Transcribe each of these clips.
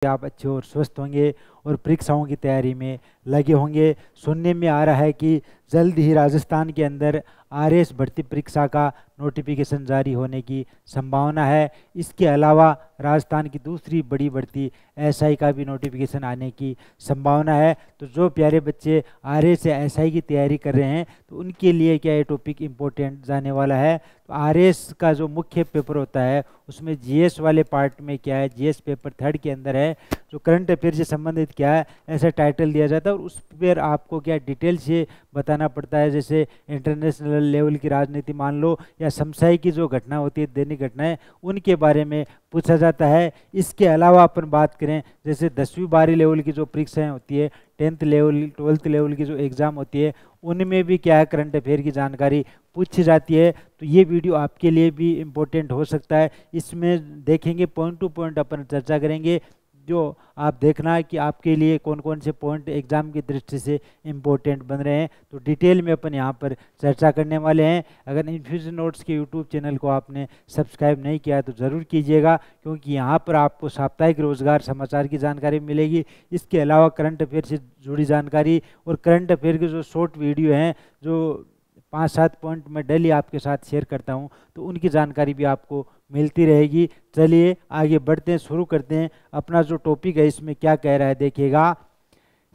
आप अच्छे और स्वस्थ होंगे और परीक्षाओं की तैयारी में लगे होंगे। सुनने में आ रहा है कि जल्द ही राजस्थान के अंदर आरएएस भर्ती परीक्षा का नोटिफिकेशन जारी होने की संभावना है। इसके अलावा राजस्थान की दूसरी बड़ी भर्ती एसआई का भी नोटिफिकेशन आने की संभावना है। तो जो प्यारे बच्चे आरएएस या एसआई की तैयारी कर रहे हैं तो उनके लिए क्या ये टॉपिक इम्पोर्टेंट जाने वाला है। तो आरएएस का जो मुख्य पेपर होता है उसमें जीएस वाले पार्ट में क्या है, जीएस पेपर 3 के अंदर है जो करंट अफेयर से संबंधित क्या है ऐसा टाइटल दिया जाता है और उस पर आपको क्या डिटेल से बताना पड़ता है। जैसे इंटरनेशनल लेवल की राजनीति मान लो या समसाई की जो घटना होती है, दैनिक घटनाएं, उनके बारे में पूछा जाता है। इसके अलावा अपन बात करें जैसे 10वीं 12वीं लेवल की जो परीक्षाएं होती है, 10th लेवल 12th लेवल की जो एग्ज़ाम होती है उनमें भी क्या है करंट अफेयर की जानकारी पूछी जाती है। तो ये वीडियो आपके लिए भी इम्पोर्टेंट हो सकता है। इसमें देखेंगे पॉइंट टू पॉइंट अपन चर्चा करेंगे जो आप देखना है कि आपके लिए कौन कौन से पॉइंट एग्जाम की दृष्टि से इम्पोर्टेंट बन रहे हैं। तो डिटेल में अपन यहाँ पर चर्चा करने वाले हैं। अगर इन्फ्यूजन नोट्स के यूट्यूब चैनल को आपने सब्सक्राइब नहीं किया तो ज़रूर कीजिएगा, क्योंकि यहाँ पर आपको साप्ताहिक रोजगार समाचार की जानकारी मिलेगी। इसके अलावा करंट अफेयर से जुड़ी जानकारी और करंट अफेयर के जो शॉर्ट वीडियो हैं जो 5-7 पॉइंट मैं डेली आपके साथ शेयर करता हूं, तो उनकी जानकारी भी आपको मिलती रहेगी। चलिए आगे बढ़ते हैं, शुरू करते हैं। अपना जो टॉपिक है इसमें क्या कह रहा है देखिएगा।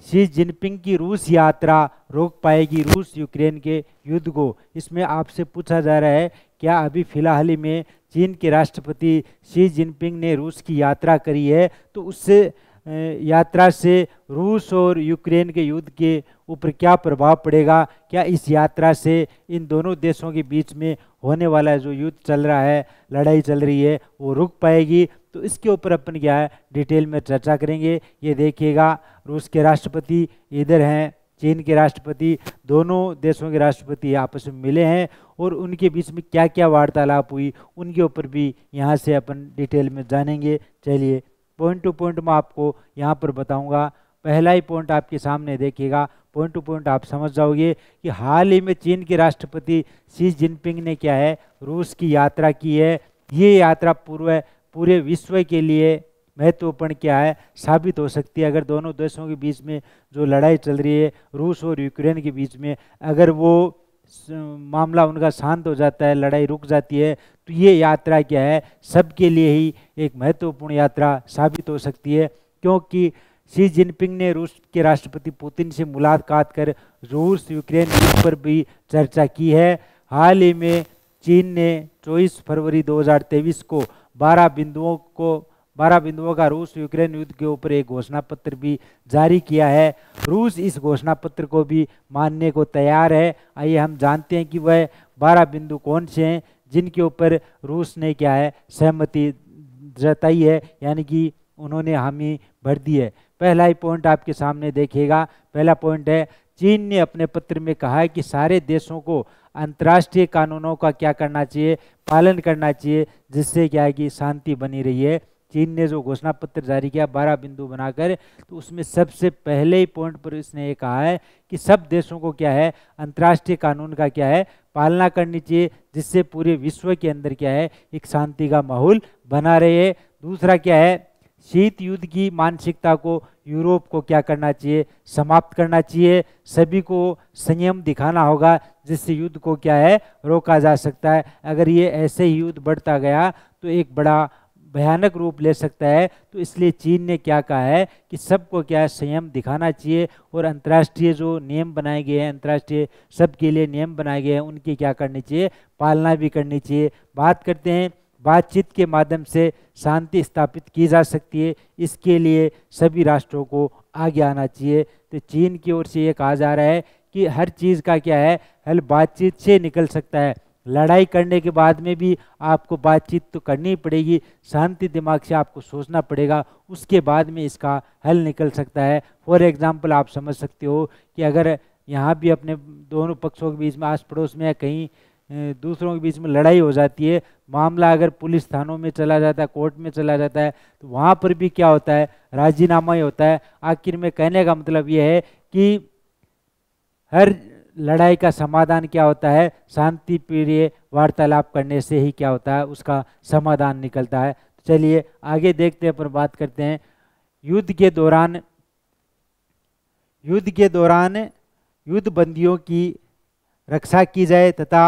शी जिनपिंग की रूस यात्रा रोक पाएगी रूस यूक्रेन के युद्ध को। इसमें आपसे पूछा जा रहा है क्या अभी फिलहाल ही में चीन के राष्ट्रपति शी जिनपिंग ने रूस की यात्रा करी है, तो उससे यात्रा से रूस और यूक्रेन के युद्ध के ऊपर क्या प्रभाव पड़ेगा। क्या इस यात्रा से इन दोनों देशों के बीच में होने वाला जो युद्ध चल रहा है, लड़ाई चल रही है, वो रुक पाएगी। तो इसके ऊपर अपन क्या है डिटेल में चर्चा करेंगे। ये देखिएगा रूस के राष्ट्रपति इधर हैं, चीन के राष्ट्रपति, दोनों देशों के राष्ट्रपति आपस में मिले हैं और उनके बीच में क्या क्या वार्तालाप हुई उनके ऊपर भी यहाँ से अपन डिटेल में जानेंगे। चलिए पॉइंट टू पॉइंट मैं आपको यहाँ पर बताऊंगा। पहला ही पॉइंट आपके सामने देखिएगा, पॉइंट टू पॉइंट आप समझ जाओगे कि हाल ही में चीन के राष्ट्रपति शी जिनपिंग ने क्या है रूस की यात्रा की है। ये यात्रा पूरे विश्व के लिए महत्वपूर्ण क्या है साबित हो सकती है। अगर दोनों देशों के बीच में जो लड़ाई चल रही है रूस और यूक्रेन के बीच में, अगर वो मामला उनका शांत हो जाता है, लड़ाई रुक जाती है, तो ये यात्रा क्या है सबके लिए ही एक महत्वपूर्ण यात्रा साबित हो सकती है। क्योंकि शी जिनपिंग ने रूस के राष्ट्रपति पुतिन से मुलाकात कर रूस यूक्रेन युद्ध पर भी चर्चा की है। हाल ही में चीन ने 24 फरवरी 2023 को 12 बिंदुओं का रूस यूक्रेन युद्ध के ऊपर एक घोषणा पत्र भी जारी किया है। रूस इस घोषणा पत्र को भी मानने को तैयार है। आइए हम जानते हैं कि वह 12 बिंदु कौन से हैं जिनके ऊपर रूस ने क्या है सहमति जताई है, यानी कि उन्होंने हामी भर दी है। पहला ही पॉइंट आपके सामने देखिएगा। पहला पॉइंट है चीन ने अपने पत्र में कहा है कि सारे देशों को अंतर्राष्ट्रीय कानूनों का क्या करना चाहिए, पालन करना चाहिए, जिससे क्या है कि शांति बनी रही है। चीन ने जो घोषणा पत्र जारी किया 12 बिंदु बनाकर, तो उसमें सबसे पहले ही पॉइंट पर इसने ये कहा है कि सब देशों को क्या है अंतर्राष्ट्रीय कानून का क्या है पालना करनी चाहिए, जिससे पूरे विश्व के अंदर क्या है एक शांति का माहौल बना रहे। दूसरा क्या है शीत युद्ध की मानसिकता को यूरोप को क्या करना चाहिए समाप्त करना चाहिए। सभी को संयम दिखाना होगा जिससे युद्ध को क्या है रोका जा सकता है। अगर ये ऐसे ही युद्ध बढ़ता गया तो एक बड़ा भयानक रूप ले सकता है। तो इसलिए चीन ने क्या कहा है कि सबको क्या है संयम दिखाना चाहिए और अंतर्राष्ट्रीय जो नियम बनाए गए हैं, अंतर्राष्ट्रीय सबके लिए नियम बनाए गए हैं, उनकी क्या करनी चाहिए पालना भी करनी चाहिए। बात करते हैं बातचीत के माध्यम से शांति स्थापित की जा सकती है, इसके लिए सभी राष्ट्रों को आगे आना चाहिए। तो चीन की ओर से ये कहा जा रहा है कि हर चीज़ का क्या है हल बातचीत से निकल सकता है। लड़ाई करने के बाद में भी आपको बातचीत तो करनी पड़ेगी, शांति दिमाग से आपको सोचना पड़ेगा, उसके बाद में इसका हल निकल सकता है। फॉर एग्जांपल आप समझ सकते हो कि अगर यहाँ भी अपने दोनों पक्षों के बीच में आस पड़ोस में या कहीं दूसरों के बीच में लड़ाई हो जाती है, मामला अगर पुलिस थानों में चला जाता है, कोर्ट में चला जाता है, तो वहाँ पर भी क्या होता है राजीनामा ही होता है। आखिर में कहने का मतलब ये है कि हर लड़ाई का समाधान क्या होता है शांति प्रिय वार्तालाप करने से ही क्या होता है उसका समाधान निकलता है। तो चलिए आगे देखते हैं, पर बात करते हैं युद्ध के दौरान युद्ध बंदियों की रक्षा की जाए तथा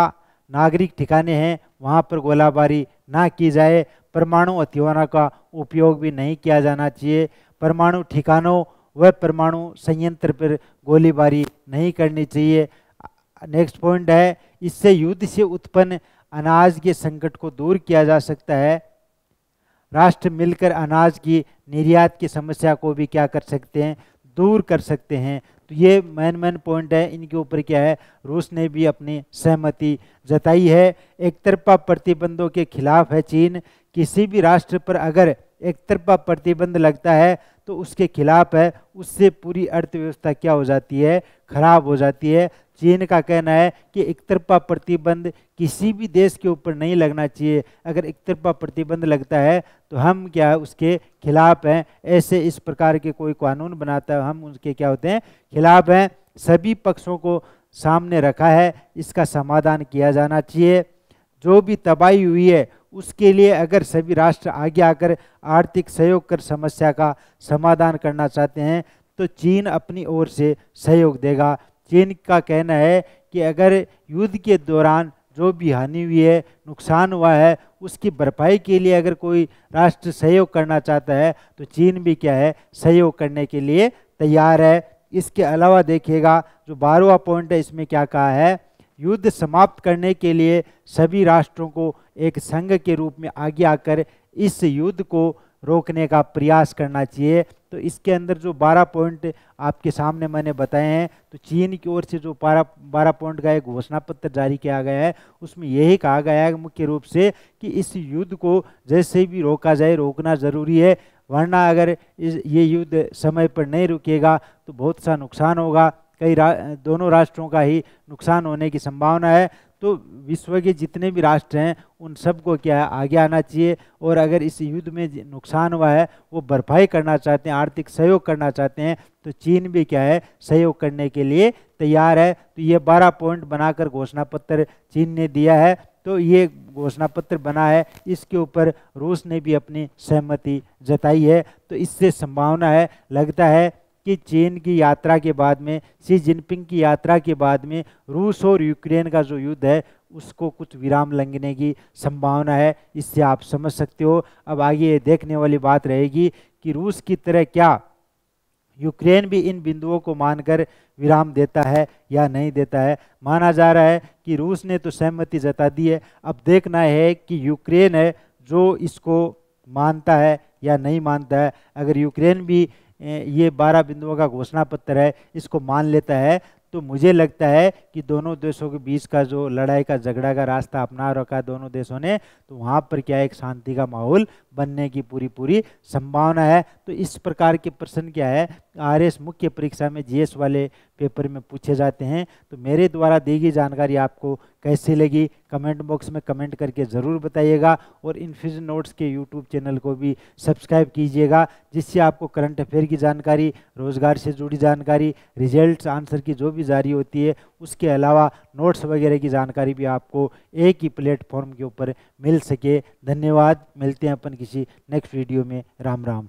नागरिक ठिकाने हैं वहाँ पर गोलाबारी ना की जाए। परमाणु हथियारों का उपयोग भी नहीं किया जाना चाहिए। परमाणु ठिकानों व परमाणु संयंत्र पर गोलीबारी नहीं करनी चाहिए। नेक्स्ट पॉइंट है, इससे युद्ध से उत्पन्न अनाज के संकट को दूर किया जा सकता है। राष्ट्र मिलकर अनाज की निर्यात की समस्या को भी क्या कर सकते हैं, दूर कर सकते हैं। तो ये मेन पॉइंट है, इनके ऊपर क्या है, रूस ने भी अपनी सहमति जताई है। एक तरफा प्रतिबंधों के खिलाफ है चीन। किसी भी राष्ट्र पर अगर एक तरफा प्रतिबंध लगता है तो उसके खिलाफ है, उससे पूरी अर्थव्यवस्था क्या हो जाती है, खराब हो जाती है। चीन का कहना है कि एक तरफा प्रतिबंध किसी भी देश के ऊपर नहीं लगना चाहिए। अगर एक तरफा प्रतिबंध लगता है तो हम क्या है, उसके खिलाफ हैं। ऐसे इस प्रकार के कोई कानून बनाता है, हम उसके क्या होते हैं, खिलाफ हैं। सभी पक्षों को सामने रखा है, इसका समाधान किया जाना चाहिए। जो भी तबाही हुई है उसके लिए अगर सभी राष्ट्र आगे आकर आर्थिक सहयोग कर समस्या का समाधान करना चाहते हैं तो चीन अपनी ओर से सहयोग देगा। चीन का कहना है कि अगर युद्ध के दौरान जो भी हानि हुई है, नुकसान हुआ है, उसकी भरपाई के लिए अगर कोई राष्ट्र सहयोग करना चाहता है तो चीन भी क्या है, सहयोग करने के लिए तैयार है। इसके अलावा देखिएगा जो 12वां पॉइंट है, इसमें क्या कहा है, युद्ध समाप्त करने के लिए सभी राष्ट्रों को एक संघ के रूप में आगे आकर इस युद्ध को रोकने का प्रयास करना चाहिए। तो इसके अंदर जो 12 पॉइंट आपके सामने मैंने बताए हैं, तो चीन की ओर से जो 12 पॉइंट का एक घोषणा पत्र जारी किया गया है उसमें यही कहा गया है मुख्य रूप से कि इस युद्ध को जैसे भी रोका जाए, रोकना ज़रूरी है, वरना अगर ये युद्ध समय पर नहीं रुकेगा तो बहुत सा नुकसान होगा। दोनों राष्ट्रों का ही नुकसान होने की संभावना है। तो विश्व के जितने भी राष्ट्र हैं उन सबको क्या है, आगे आना चाहिए और अगर इस युद्ध में नुकसान हुआ है वो भरपाई करना चाहते हैं, आर्थिक सहयोग करना चाहते हैं, तो चीन भी क्या है, सहयोग करने के लिए तैयार है। तो ये 12 पॉइंट बनाकर घोषणा पत्र चीन ने दिया है। तो ये घोषणा पत्र बना है, इसके ऊपर रूस ने भी अपनी सहमति जताई है। तो इससे संभावना है, लगता है कि चीन की यात्रा के बाद में, शी जिनपिंग की यात्रा के बाद में रूस और यूक्रेन का जो युद्ध है उसको कुछ विराम लगने की संभावना है। इससे आप समझ सकते हो। अब आगे ये देखने वाली बात रहेगी कि रूस की तरह क्या यूक्रेन भी इन बिंदुओं को मानकर विराम देता है या नहीं देता है। माना जा रहा है कि रूस ने तो सहमति जता दी है, अब देखना है कि यूक्रेन है जो इसको मानता है या नहीं मानता है। अगर यूक्रेन भी ये 12 बिंदुओं का घोषणा पत्र है इसको मान लेता है तो मुझे लगता है कि दोनों देशों के बीच का जो लड़ाई का झगड़ा का रास्ता अपना रखा है दोनों देशों ने, तो वहाँ पर क्या एक शांति का माहौल बनने की पूरी संभावना है। तो इस प्रकार के प्रश्न क्या है, आरएस मुख्य परीक्षा में जीएस वाले पेपर में पूछे जाते हैं। तो मेरे द्वारा दी गई जानकारी आपको कैसी लगी कमेंट बॉक्स में कमेंट करके ज़रूर बताइएगा और इन्फ्यूजन नोट्स के यूट्यूब चैनल को भी सब्सक्राइब कीजिएगा, जिससे आपको करंट अफेयर की जानकारी, रोजगार से जुड़ी जानकारी, रिजल्ट्स आंसर की जो भी जारी होती है उसके अलावा नोट्स वगैरह की जानकारी भी आपको एक ही प्लेटफॉर्म के ऊपर मिल सके। धन्यवाद। मिलते हैं अपन किसी नेक्स्ट वीडियो में। राम राम।